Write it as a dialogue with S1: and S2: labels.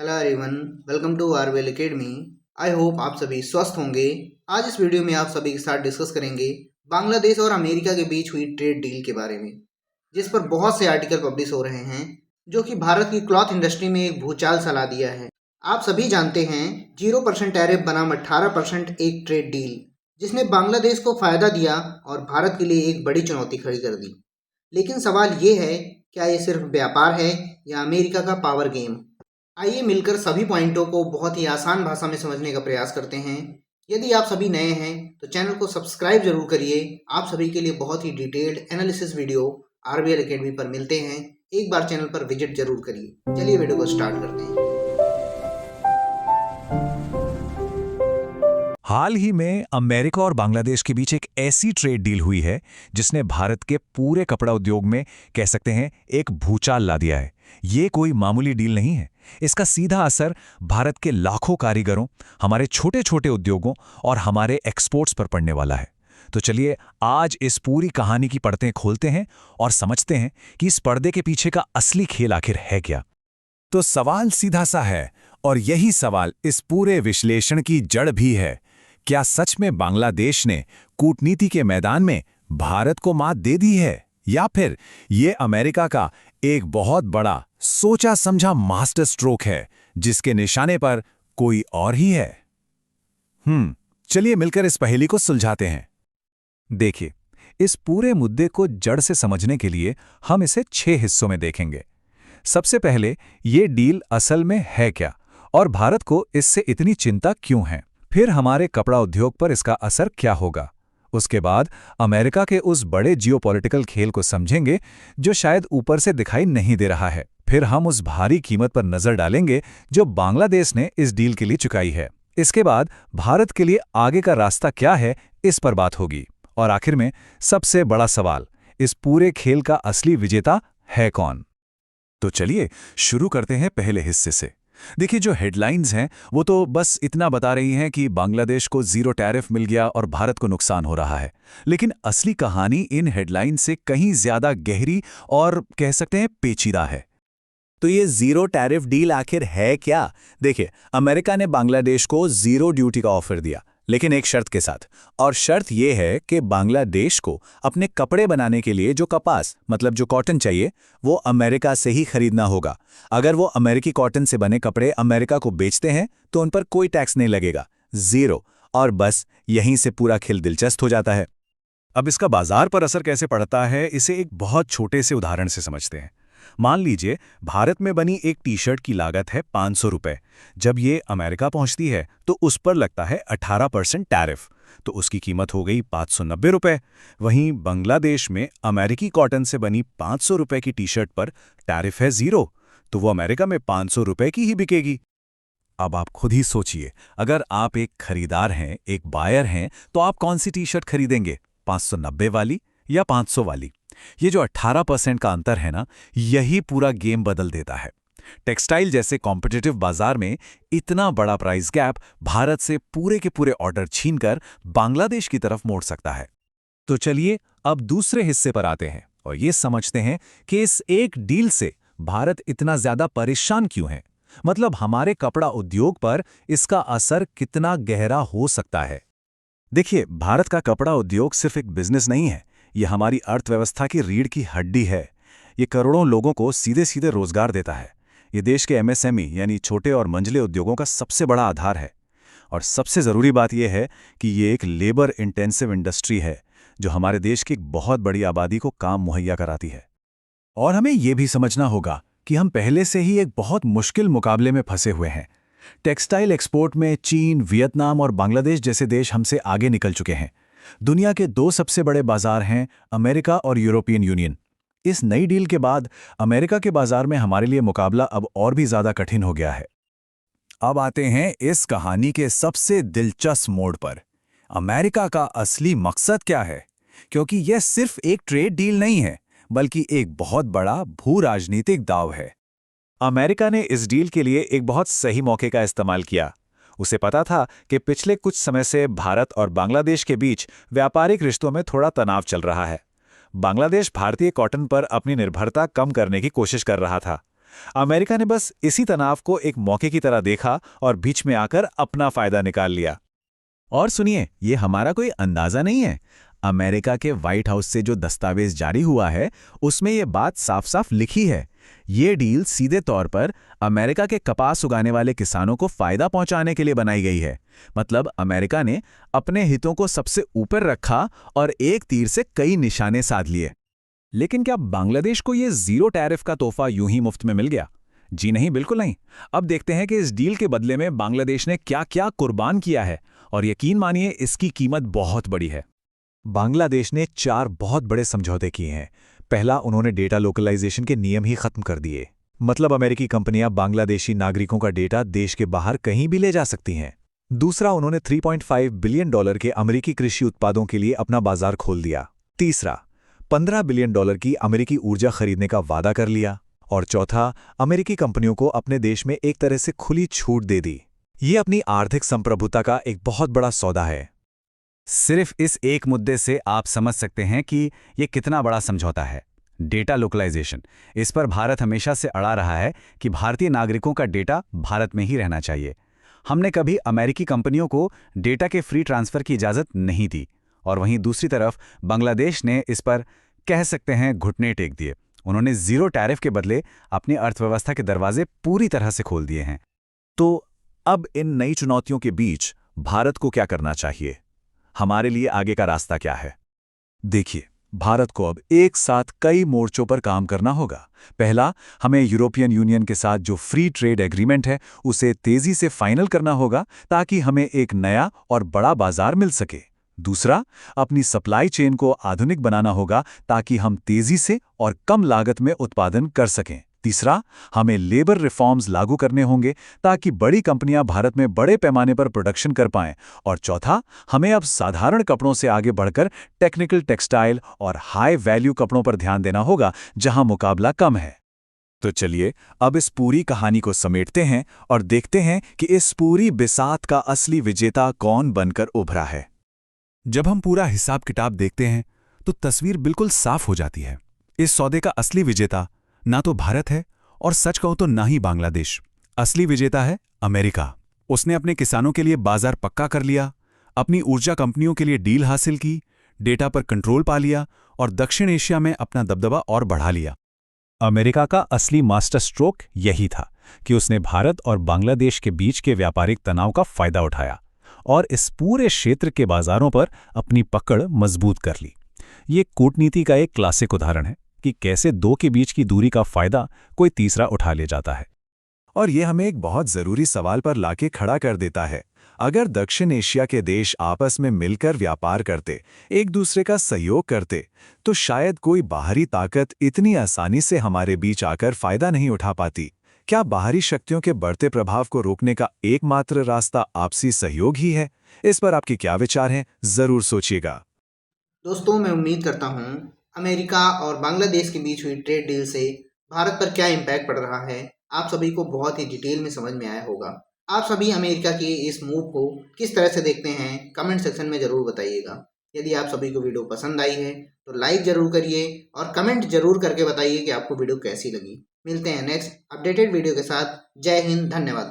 S1: Hello everyone, welcome to आरवेल academy. I hope आप सभी स्वस्थ होंगे। आज इस वीडियो में आप सभी के साथ डिस्कस करेंगे बांग्लादेश और अमेरिका के बीच हुई ट्रेड डील के बारे में, जिस पर बहुत से आर्टिकल पब्लिश हो रहे हैं जो कि भारत की क्लॉथ इंडस्ट्री में एक भूचाल ला दिया है। आप सभी जानते हैं 0% टैरिफ बनाम 18% एक ट्रेड डील, जिसने बांग्लादेश को फायदा दिया और भारत के लिए एक बड़ी चुनौती खड़ी कर दी। लेकिन सवाल ये है, क्या ये सिर्फ व्यापार है या अमेरिका का पावर गेम? आइए मिलकर सभी पॉइंटों को बहुत ही आसान भाषा में समझने का प्रयास करते हैं। यदि आप सभी नए हैं तो चैनल को सब्सक्राइब जरूर करिए। आप सभी के लिए बहुत ही detailed analysis video RBL academy पर मिलते हैं। एक बार चैनल पर विजिट जरूर करिए। चलिए वीडियो को स्टार्ट करते हैं।
S2: हाल ही में अमेरिका और बांग्लादेश के बीच एक ऐसी ट्रेड डील हुई है जिसने भारत के पूरे कपड़ा उद्योग में कह सकते हैं एक भूचाल ला दिया है। ये कोई मामूली डील नहीं है। इसका सीधा असर भारत के लाखों कारीगरों, हमारे छोटे छोटे उद्योगों और हमारे एक्सपोर्ट्स पर पड़ने वाला है। तो चलिए आज इस पूरी कहानी की परतें खोलते हैं और समझते हैं कि इस पर्दे के पीछे का असली खेल आखिर है क्या। तो सवाल सीधा सा है, और यही सवाल इस पूरे विश्लेषण की जड़ भी है। क्या सच में बांग्लादेश ने कूटनीति के मैदान में भारत को मात दे दी है, या फिर ये अमेरिका का एक बहुत बड़ा सोचा समझा मास्टर स्ट्रोक है जिसके निशाने पर कोई और ही है? चलिए मिलकर इस पहेली को सुलझाते हैं। देखिए, इस पूरे मुद्दे को जड़ से समझने के लिए हम इसे 6 हिस्सों में देखेंगे। सबसे पहले, ये डील असल में है क्या और भारत को इससे इतनी चिंता क्यों है। फिर हमारे कपड़ा उद्योग पर इसका असर क्या होगा। उसके बाद अमेरिका के उस बड़े जियोपॉलिटिकल खेल को समझेंगे जो शायद ऊपर से दिखाई नहीं दे रहा है। फिर हम उस भारी कीमत पर नजर डालेंगे जो बांग्लादेश ने इस डील के लिए चुकाई है। इसके बाद भारत के लिए आगे का रास्ता क्या है, इस पर बात होगी। और आखिर में सबसे बड़ा सवाल, इस पूरे खेल का असली विजेता है कौन। तो चलिए शुरू करते हैं पहले हिस्से से। देखिए, जो हेडलाइंस हैं वो तो बस इतना बता रही हैं कि बांग्लादेश को 0 टैरिफ मिल गया और भारत को नुकसान हो रहा है। लेकिन असली कहानी इन हेडलाइन से कहीं ज्यादा गहरी और कह सकते हैं पेचीदा है। तो ये 0 टैरिफ डील आखिर है क्या? देखिए, अमेरिका ने बांग्लादेश को 0 ड्यूटी का ऑफर दिया, लेकिन एक शर्त के साथ। और शर्त यह है कि बांग्लादेश को अपने कपड़े बनाने के लिए जो कपास मतलब जो कॉटन चाहिए वो अमेरिका से ही खरीदना होगा। अगर वो अमेरिकी कॉटन से बने कपड़े अमेरिका को बेचते हैं तो उन पर कोई टैक्स नहीं लगेगा, 0। और बस यहीं से पूरा खेल दिलचस्प हो जाता है। अब इसका बाजार पर असर कैसे पड़ता है, इसे एक बहुत छोटे से उदाहरण से समझते हैं। मान लीजिए भारत में बनी एक टी शर्ट की लागत है 500 रुपए। जब ये अमेरिका पहुंचती है तो उस पर लगता है 18% टैरिफ, तो उसकी कीमत हो गई 590 रुपए। वहीं बांग्लादेश में अमेरिकी कॉटन से बनी 500 रुपए की टी शर्ट पर टैरिफ है 0, तो वो अमेरिका में 500 रुपए की ही बिकेगी। अब आप खुद ही सोचिए, अगर आप एक खरीदार हैं, एक बायर हैं, तो आप कौन सी टी शर्ट खरीदेंगे, 590 वाली या 500 वाली? ये जो 18% का अंतर है ना, यही पूरा गेम बदल देता है। टेक्सटाइल जैसे कॉम्पिटिटिव बाजार में इतना बड़ा प्राइस गैप भारत से पूरे के पूरे ऑर्डर छीनकर बांग्लादेश की तरफ मोड़ सकता है। तो चलिए अब दूसरे हिस्से पर आते हैं और ये समझते हैं कि इस एक डील से भारत इतना ज्यादा परेशान क्यों है। मतलब हमारे कपड़ा उद्योग पर इसका असर कितना गहरा हो सकता है। देखिए, भारत का कपड़ा उद्योग सिर्फ एक बिजनेस नहीं है, ये हमारी अर्थव्यवस्था की रीढ़ की हड्डी है। ये करोड़ों लोगों को सीधे सीधे रोजगार देता है। ये देश के एमएसएमई यानी छोटे और मंझले उद्योगों का सबसे बड़ा आधार है। और सबसे ज़रूरी बात यह है कि ये एक लेबर इंटेंसिव इंडस्ट्री है जो हमारे देश की एक बहुत बड़ी आबादी को काम मुहैया कराती है। और हमें ये भी समझना होगा कि हम पहले से ही एक बहुत मुश्किल मुकाबले में फंसे हुए हैं। टेक्सटाइल एक्सपोर्ट में चीन, वियतनाम और बांग्लादेश जैसे देश हमसे आगे निकल चुके हैं। दुनिया के 2 सबसे बड़े बाजार हैं अमेरिका और यूरोपियन यूनियन। इस नई डील के बाद अमेरिका के बाजार में हमारे लिए मुकाबला अब और भी ज्यादा कठिन हो गया है। अब आते हैं इस कहानी के सबसे दिलचस्प मोड़ पर। अमेरिका का असली मकसद क्या है? क्योंकि यह सिर्फ एक ट्रेड डील नहीं है, बल्कि एक बहुत बड़ा भू राजनीतिक दांव है। अमेरिका ने इस डील के लिए एक बहुत सही मौके का इस्तेमाल किया। उसे पता था कि पिछले कुछ समय से भारत और बांग्लादेश के बीच व्यापारिक रिश्तों में थोड़ा तनाव चल रहा है। बांग्लादेश भारतीय कॉटन पर अपनी निर्भरता कम करने की कोशिश कर रहा था। अमेरिका ने बस इसी तनाव को एक मौके की तरह देखा और बीच में आकर अपना फायदा निकाल लिया। और सुनिए, ये हमारा कोई अंदाजा नहीं है। अमेरिका के व्हाइट हाउस से जो दस्तावेज जारी हुआ है, उसमें ये बात साफ साफ लिखी है। ये डील सीधे तौर पर अमेरिका के कपास उगाने वाले किसानों को फायदा पहुंचाने के लिए बनाई गई है। मतलब अमेरिका ने अपने हितों को सबसे ऊपर रखा और एक तीर से कई निशाने साध लिए। लेकिन क्या बांग्लादेश को ये जीरो टैरिफ का तोहफा यूं ही मुफ्त में मिल गया? जी नहीं, बिल्कुल नहीं। अब देखते हैं कि इस डील के बदले में बांग्लादेश ने क्या क्या कुर्बान किया है, और यकीन मानिए इसकी कीमत बहुत बड़ी है। बांग्लादेश ने 4 बहुत बड़े समझौते किए हैं। पहला, उन्होंने डेटा लोकलाइजेशन के नियम ही खत्म कर दिए। मतलब अमेरिकी कंपनियां बांग्लादेशी नागरिकों का डेटा देश के बाहर कहीं भी ले जा सकती हैं। दूसरा, उन्होंने $3.5 बिलियन के अमेरिकी कृषि उत्पादों के लिए अपना बाजार खोल दिया। तीसरा, $15 बिलियन की अमेरिकी ऊर्जा खरीदने का वादा कर लिया। और चौथा, अमेरिकी कंपनियों को अपने देश में एक तरह से खुली छूट दे दी। ये अपनी आर्थिक संप्रभुता का एक बहुत बड़ा सौदा है। सिर्फ इस एक मुद्दे से आप समझ सकते हैं कि ये कितना बड़ा समझौता है। डेटा लोकलाइजेशन, इस पर भारत हमेशा से अड़ा रहा है कि भारतीय नागरिकों का डेटा भारत में ही रहना चाहिए। हमने कभी अमेरिकी कंपनियों को डेटा के फ्री ट्रांसफर की इजाज़त नहीं दी, और वहीं दूसरी तरफ बांग्लादेश ने इस पर कह सकते हैं घुटने टेक दिए। उन्होंने जीरो टैरिफ के बदले अपनी अर्थव्यवस्था के दरवाजे पूरी तरह से खोल दिए हैं। तो अब इन नई चुनौतियों के बीच भारत को क्या करना चाहिए? हमारे लिए आगे का रास्ता क्या है? देखिए, भारत को अब एक साथ कई मोर्चों पर काम करना होगा। पहला, हमें यूरोपियन यूनियन के साथ जो फ्री ट्रेड एग्रीमेंट है उसे तेजी से फाइनल करना होगा, ताकि हमें एक नया और बड़ा बाजार मिल सके। दूसरा, अपनी सप्लाई चेन को आधुनिक बनाना होगा, ताकि हम तेजी से और कम लागत में उत्पादन कर सकें। तीसरा, हमें लेबर रिफॉर्म्स लागू करने होंगे, ताकि बड़ी कंपनियां भारत में बड़े पैमाने पर प्रोडक्शन कर पाएं। और चौथा, हमें अब साधारण कपड़ों से आगे बढ़कर टेक्निकल टेक्सटाइल और हाई वैल्यू कपड़ों पर ध्यान देना होगा, जहां मुकाबला कम है। तो चलिए, अब इस पूरी कहानी को समेटते हैं और देखते हैं कि इस पूरी बिसात का असली विजेता कौन बनकर उभरा है। जब हम पूरा हिसाब किताब देखते हैं तो तस्वीर बिल्कुल साफ हो जाती है। इस सौदे का असली विजेता ना तो भारत है, और सच कहूं तो ना ही बांग्लादेश। असली विजेता है अमेरिका। उसने अपने किसानों के लिए बाजार पक्का कर लिया, अपनी ऊर्जा कंपनियों के लिए डील हासिल की, डेटा पर कंट्रोल पा लिया और दक्षिण एशिया में अपना दबदबा और बढ़ा लिया। अमेरिका का असली मास्टर स्ट्रोक यही था कि उसने भारत और बांग्लादेश के बीच के व्यापारिक तनाव का फायदा उठाया और इस पूरे क्षेत्र के बाजारों पर अपनी पकड़ मजबूत कर ली। ये कूटनीति का एक क्लासिक उदाहरण है कि कैसे दो के बीच की दूरी का फायदा कोई तीसरा उठा ले जाता है। और ये हमें एक बहुत जरूरी सवाल पर लाके खड़ा कर देता है। अगर दक्षिण एशिया के देश आपस में मिलकर व्यापार करते, एक दूसरे का सहयोग करते, तो शायद कोई बाहरी ताकत इतनी आसानी से हमारे बीच आकर फायदा नहीं उठा पाती। क्या बाहरी शक्तियों के बढ़ते प्रभाव को रोकने का एकमात्र रास्ता आपसी सहयोग ही है? इस पर आपके क्या विचार हैं? जरूर सोचिएगा।
S1: दोस्तों, मैं उम्मीद करता हूँ अमेरिका और बांग्लादेश के बीच हुई ट्रेड डील से भारत पर क्या इम्पैक्ट पड़ रहा है आप सभी को बहुत ही डिटेल में समझ में आया होगा। आप सभी अमेरिका के इस मूव को किस तरह से देखते हैं कमेंट सेक्शन में ज़रूर बताइएगा। यदि आप सभी को वीडियो पसंद आई है तो लाइक ज़रूर करिए और कमेंट ज़रूर करके बताइए कि आपको वीडियो कैसी लगी। मिलते हैं नेक्स्ट अपडेटेड वीडियो के साथ। जय हिंद, धन्यवाद।